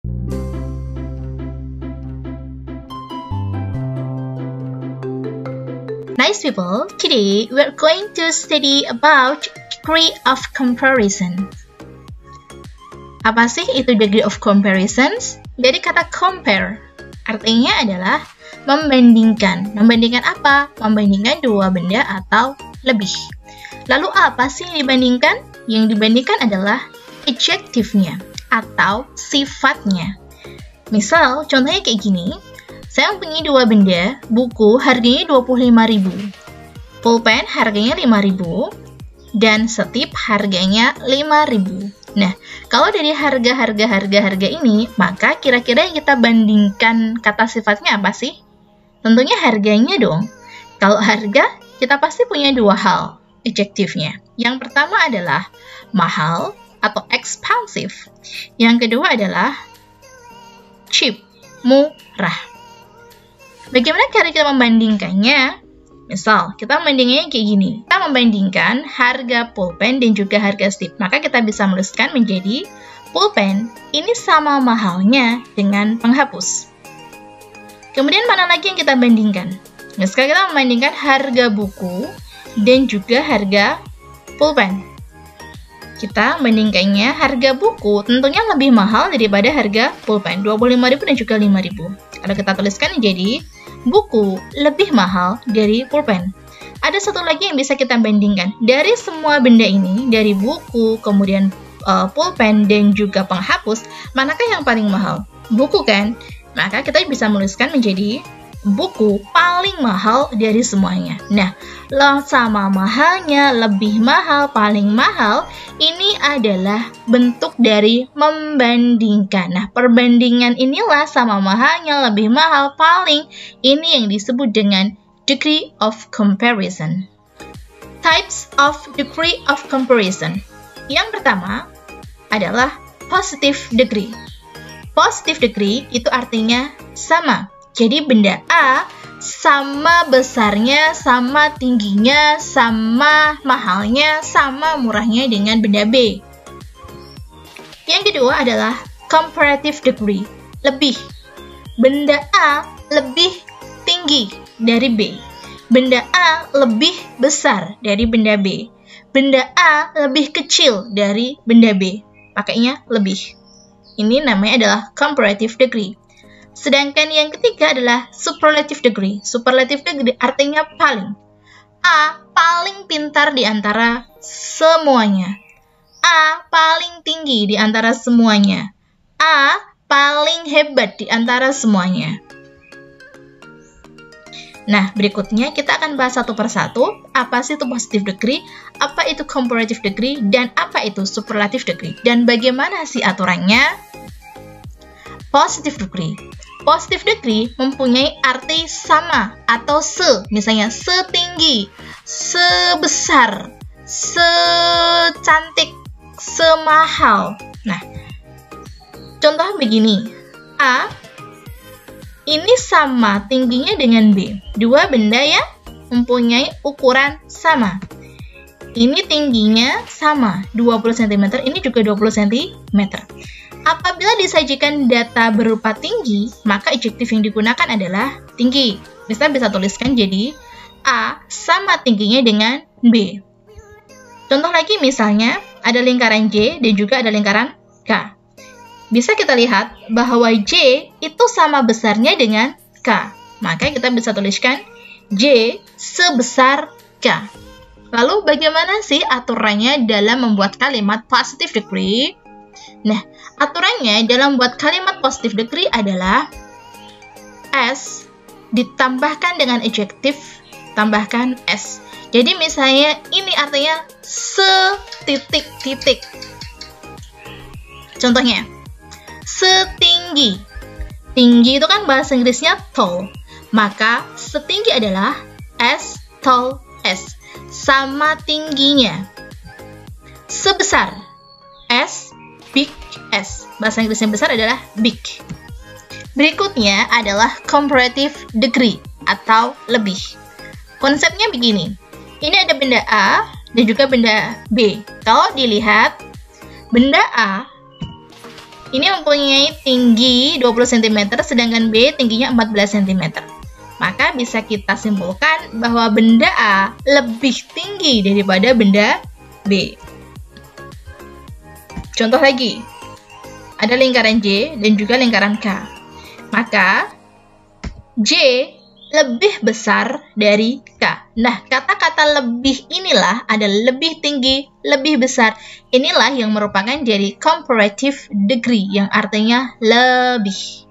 Nice people, today we're going to study about degree of comparison. Apa sih itu degree of comparisons? Dari kata compare, artinya adalah membandingkan. Membandingkan apa? Membandingkan dua benda atau lebih. Lalu apa sih yang dibandingkan? Yang dibandingkan adalah adjektifnya atau sifatnya. Misal, contohnya kayak gini. Saya mempunyai dua benda, buku harganya 25.000, pulpen harganya 5.000, dan setip harganya 5.000. Nah, kalau dari harga ini, maka kira-kira yang kita bandingkan kata sifatnya apa sih? Tentunya harganya dong. Kalau harga, kita pasti punya dua hal, adjektifnya. Yang pertama adalah mahal atau expensive. Yang kedua adalah cheap, murah. Bagaimana cara kita membandingkannya? Misal, kita membandingkannya kayak gini. Kita membandingkan harga pulpen dan juga harga stip. Maka kita bisa menuliskan menjadi pulpen ini sama mahalnya dengan penghapus. Kemudian mana lagi yang kita bandingkan? Nah, sekarang kita membandingkan harga buku dan juga harga pulpen. Kita membandingkannya harga buku tentunya lebih mahal daripada harga pulpen, 25.000 dan juga 5.000. Kalau kita tuliskan jadi buku lebih mahal dari pulpen. Ada satu lagi yang bisa kita bandingkan. Dari semua benda ini, dari buku, kemudian pulpen, dan juga penghapus, manakah yang paling mahal? Buku kan? Maka kita bisa menuliskan menjadi buku paling mahal dari semuanya. Nah, sama mahalnya, lebih mahal, paling mahal, ini adalah bentuk dari membandingkan. Nah, perbandingan inilah sama mahalnya, lebih mahal, paling, ini yang disebut dengan degree of comparison. Types of degree of comparison. Yang pertama adalah positive degree. Positive degree itu artinya sama. Jadi benda A sama besarnya, sama tingginya, sama mahalnya, sama murahnya dengan benda B. Yang kedua adalah comparative degree, lebih. Benda A lebih tinggi dari B. Benda A lebih besar dari benda B. Benda A lebih kecil dari benda B. Pakainya lebih. Ini namanya adalah comparative degree. Sedangkan yang ketiga adalah superlative degree. Superlative degree artinya paling. A paling pintar di antara semuanya. A paling tinggi di antara semuanya. A paling hebat di antara semuanya. Nah, berikutnya kita akan bahas satu persatu. Apa sih itu positive degree? Apa itu comparative degree? Dan apa itu superlative degree? Dan bagaimana sih aturannya? Positive degree. Positive degree mempunyai arti sama atau se, misalnya setinggi, sebesar, secantik, semahal. Nah, contoh begini. A ini sama tingginya dengan B. Dua benda yang mempunyai ukuran sama. Ini tingginya sama, 20 cm, ini juga 20 cm. Apabila disajikan data berupa tinggi, maka adjektif yang digunakan adalah tinggi. Misalnya bisa tuliskan jadi A sama tingginya dengan B. Contoh lagi misalnya, ada lingkaran J dan juga ada lingkaran K. Bisa kita lihat bahwa J itu sama besarnya dengan K. Maka kita bisa tuliskan J sebesar K. Lalu bagaimana sih aturannya dalam membuat kalimat positive degree? Nah, aturannya dalam membuat kalimat positive degree adalah S ditambahkan dengan adjektif, tambahkan S. Jadi misalnya ini artinya setitik-titik. Contohnya, setinggi. Tinggi itu kan bahasa Inggrisnya tall. Maka setinggi adalah S tall S. Sama tingginya. Sebesar S big S. Bahasa Inggris yang besar adalah big. Berikutnya adalah comparative degree atau lebih. Konsepnya begini. Ini ada benda A dan juga benda B. Kalau dilihat, benda A Ini mempunyai tinggi 20 cm, sedangkan B tingginya 14 cm. Maka bisa kita simpulkan bahwa benda A lebih tinggi daripada benda B. Contoh lagi, ada lingkaran J dan juga lingkaran K. Maka J lebih besar dari K. Nah, kata-kata lebih inilah ada lebih tinggi, lebih besar. Inilah yang merupakan dari comparative degree, yang artinya lebih.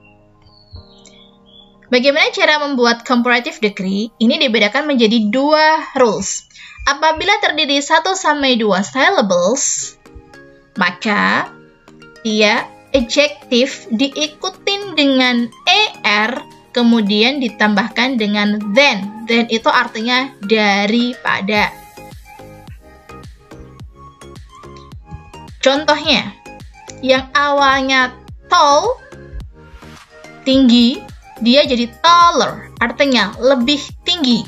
Bagaimana cara membuat comparative degree? Ini dibedakan menjadi dua rules. Apabila terdiri 1 sampai 2 syllables, maka dia adjektif diikutin dengan er, kemudian ditambahkan dengan than. Than itu artinya daripada. Contohnya, yang awalnya tall, tinggi, dia jadi taller, artinya lebih tinggi.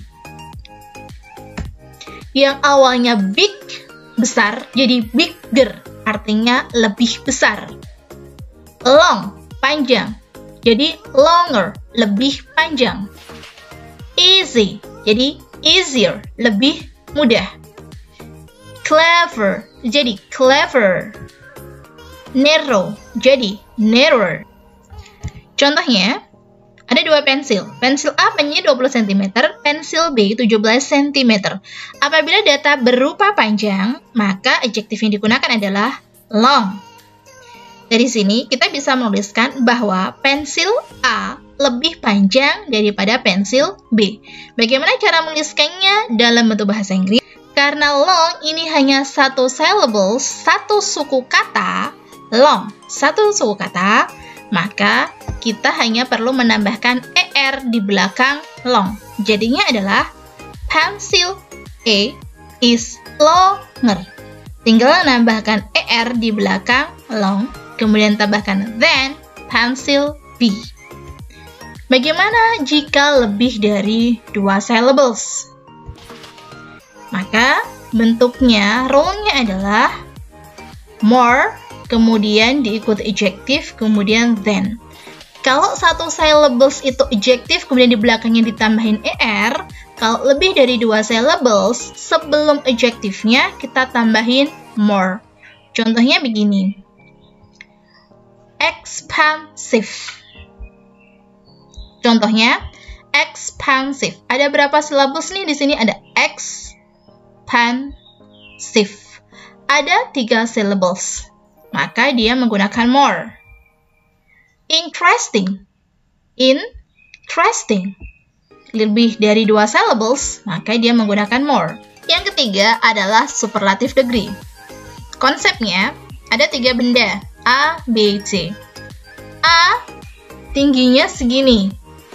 Yang awalnya big, besar, jadi bigger, artinya lebih besar. Long, panjang, jadi longer, lebih panjang. Easy, jadi easier, lebih mudah. Clever, jadi clever. Narrow, jadi narrower. Contohnya, ada dua pensil. Pensil A panjangnya 20 cm, pensil B 17 cm. Apabila data berupa panjang, maka adjektif yang digunakan adalah long. Dari sini, kita bisa menuliskan bahwa pensil A lebih panjang daripada pensil B. Bagaimana cara menuliskannya dalam bentuk bahasa Inggris? Karena long ini hanya satu syllables, satu suku kata, long, satu suku kata, maka kita hanya perlu menambahkan er di belakang long. Jadinya adalah pencil A is longer. Tinggal menambahkan er di belakang long, kemudian tambahkan than pencil B. Bagaimana jika lebih dari 2 syllables? Maka bentuknya, rule-nya adalah more, kemudian diikuti adjektif, kemudian than. Kalau satu syllables itu adjektif, kemudian di belakangnya ditambahin er, kalau lebih dari 2 syllables, sebelum adjektifnya kita tambahin more. Contohnya begini. Expansive. Contohnya, expansive. Ada berapa syllables nih? Di sini ada expansive. Ada 3 syllables. Maka dia menggunakan more. Interesting. Interesting. Lebih dari 2 syllables, maka dia menggunakan more. Yang ketiga adalah superlative degree. Konsepnya, ada 3 benda. A, B, C. A, tingginya segini.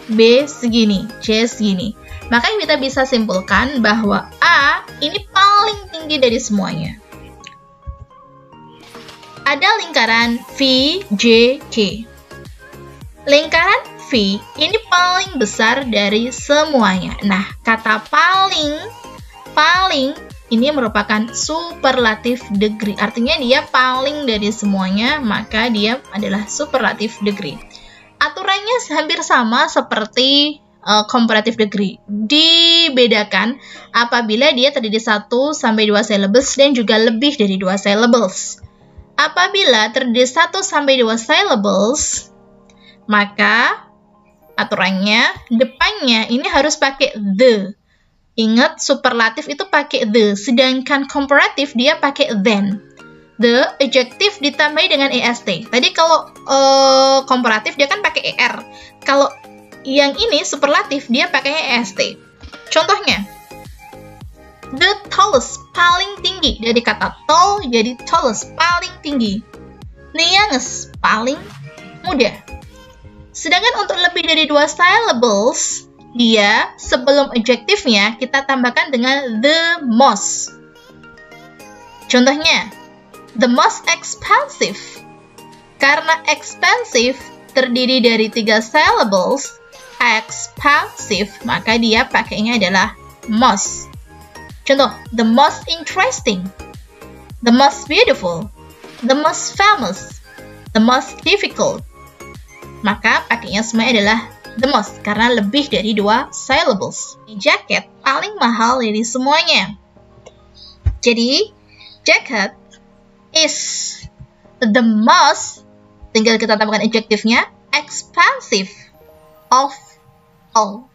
B, segini. C, segini. Maka kita bisa simpulkan bahwa A ini paling tinggi dari semuanya. Ada lingkaran V, J, K. Lingkaran V ini paling besar dari semuanya. Nah, kata paling ini merupakan superlative degree. Artinya dia paling dari semuanya, maka dia adalah superlative degree. Aturannya hampir sama seperti comparative degree. Dibedakan apabila dia terdiri 1 sampai 2 syllables dan juga lebih dari 2 syllables. Apabila terdiri 1 sampai 2 syllables, maka aturannya depannya ini harus pakai the. Ingat, superlatif itu pakai the, sedangkan comparative dia pakai than. The adjective ditambahi dengan est. Tadi kalau komparatif dia kan pakai er. Kalau yang ini superlatif dia pakai est. Contohnya, the tallest, paling tinggi. Dari kata tall jadi tallest, paling tinggi. The youngest, paling muda. Sedangkan untuk lebih dari 2 syllables, dia sebelum adjektifnya kita tambahkan dengan the most. Contohnya, the most expensive. Karena expensive terdiri dari 3 syllables, expensive, maka dia pakainya adalah most. Contoh, the most interesting, the most beautiful, the most famous, the most difficult. Maka pakainya semuanya adalah the most, karena lebih dari 2 syllables. Jaket paling mahal dari semuanya. Jadi, jacket is the most, tinggal kita tambahkan adjektifnya, expensive of all.